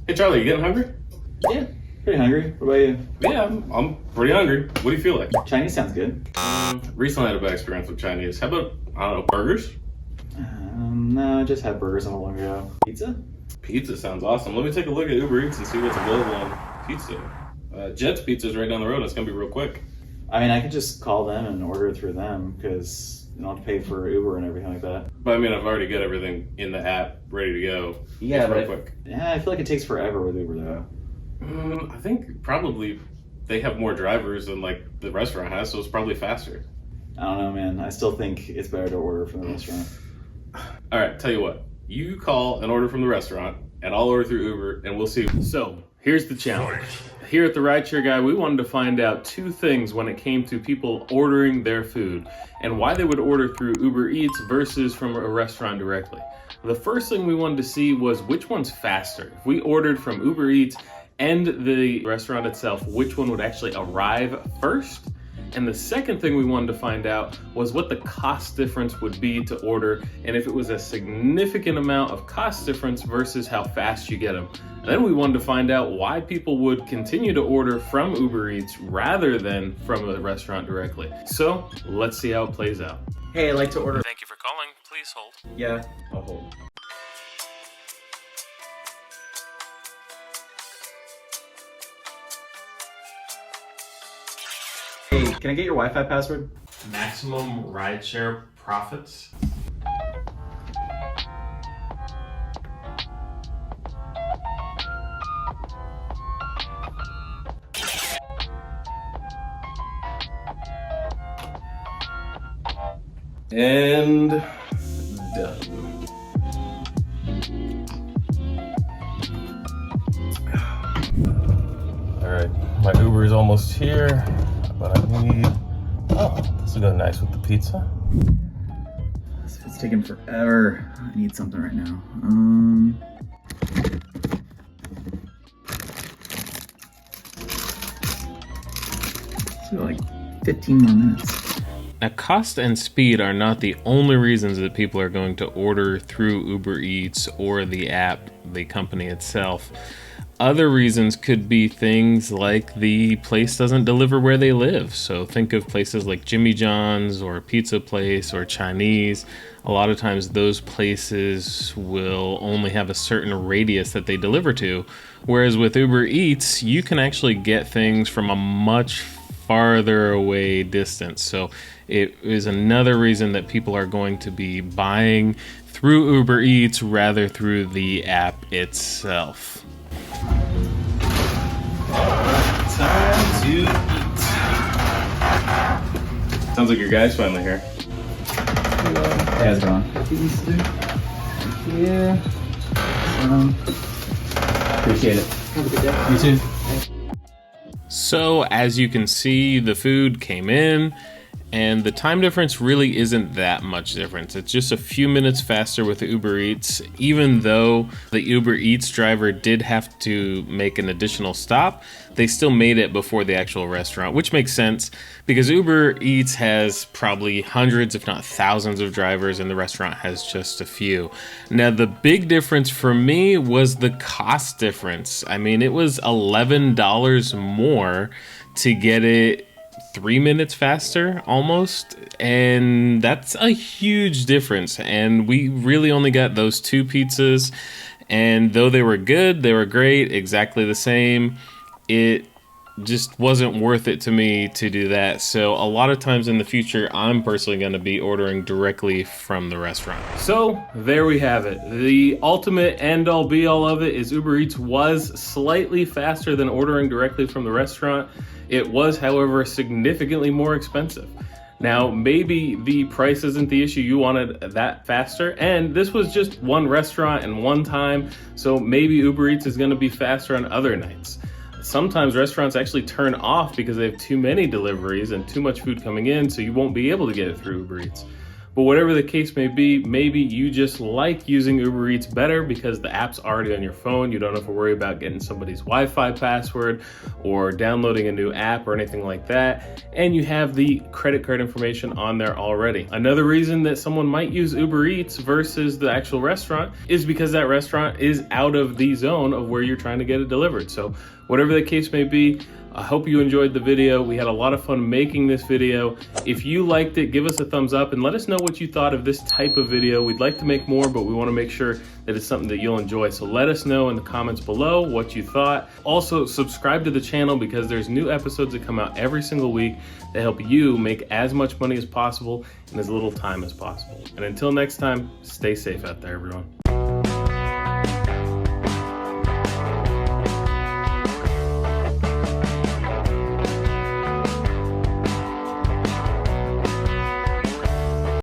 Hey Charlie, you getting hungry? Yeah, pretty hungry. What about you? Yeah, I'm pretty hungry. What do you feel like? Chinese sounds good. Recently had a bad experience with Chinese. How about, I don't know, burgers? No, I just had burgers not long ago. Pizza? Pizza sounds awesome. Let me take a look at Uber Eats and see what's available on pizza. Jet's Pizza's right down the road. It's gonna be real quick. I mean, I could just call them and order through them because you don't have to pay for Uber and everything like that. But I mean, I've already got everything in the app ready to go. Yeah, It's but real quick. Yeah, I feel like it takes forever with Uber though. I think probably they have more drivers than like the restaurant has, so it's probably faster. I don't know, man. I still think it's better to order from the restaurant. All right, tell you what. You call and order from the restaurant, and I'll order through Uber, and we'll see. So, here's the challenge. Here at the RideShare Guy, we wanted to find out two things when it came to people ordering their food and why they would order through Uber Eats versus from a restaurant directly. The first thing we wanted to see was which one's faster. If we ordered from Uber Eats and the restaurant itself, which one would actually arrive first? And the second thing we wanted to find out was what the cost difference would be to order and if it was a significant amount of cost difference versus how fast you get them. And then we wanted to find out why people would continue to order from Uber Eats rather than from a restaurant directly. So let's see how it plays out. Hey, I'd like to order. Thank you for calling. Please hold. Yeah, I'll hold. Hey, can I get your Wi-Fi password? Maximum rideshare profits. And done. All right, my Uber is almost here, but I need, this will go nice with the pizza. It's taking forever. I need something right now. So like 15 more minutes. Now, cost and speed are not the only reasons that people are going to order through Uber Eats or the app, the company itself. Other reasons could be things like the place doesn't deliver where they live. So think of places like Jimmy John's or a pizza place or Chinese. A lot of times those places will only have a certain radius that they deliver to. Whereas with Uber Eats, you can actually get things from a much farther away distance. So it is another reason that people are going to be buying through Uber Eats rather through the app itself. Time to eat. Sounds like your guy's finally here. Hey, how's it going? Yeah. Appreciate it. Have a good day. You too. So as you can see, the food came in and the time difference really isn't that much difference. It's just a few minutes faster with Uber Eats, even though the Uber Eats driver did have to make an additional stop. They still made it before the actual restaurant, which makes sense because Uber Eats has probably hundreds, if not thousands of drivers, and the restaurant has just a few. Now, the big difference for me was the cost difference. I mean, it was $11 more to get it 3 minutes faster almost, and that's a huge difference. And we really only got those two pizzas, and though they were good, they were great, exactly the same, it just wasn't worth it to me to do that. So a lot of times in the future, I'm personally going to be ordering directly from the restaurant. So there we have it. The ultimate end all be all of it is Uber Eats was slightly faster than ordering directly from the restaurant. It was, however, significantly more expensive. Now, maybe the price isn't the issue, you wanted that faster, and this was just one restaurant and one time, so maybe Uber Eats is gonna be faster on other nights. Sometimes restaurants actually turn off because they have too many deliveries and too much food coming in, so you won't be able to get it through Uber Eats. But whatever the case may be, maybe you just like using Uber Eats better because the app's already on your phone. You don't have to worry about getting somebody's Wi-Fi password or downloading a new app or anything like that. And you have the credit card information on there already. Another reason that someone might use Uber Eats versus the actual restaurant is because that restaurant is out of the zone of where you're trying to get it delivered. So whatever the case may be, I hope you enjoyed the video. We had a lot of fun making this video. If you liked it, give us a thumbs up and let us know what you thought of this type of video. We'd like to make more, but we want to make sure that it's something that you'll enjoy. So let us know in the comments below what you thought. Also, subscribe to the channel because there's new episodes that come out every single week that help you make as much money as possible in as little time as possible. And until next time, stay safe out there, everyone.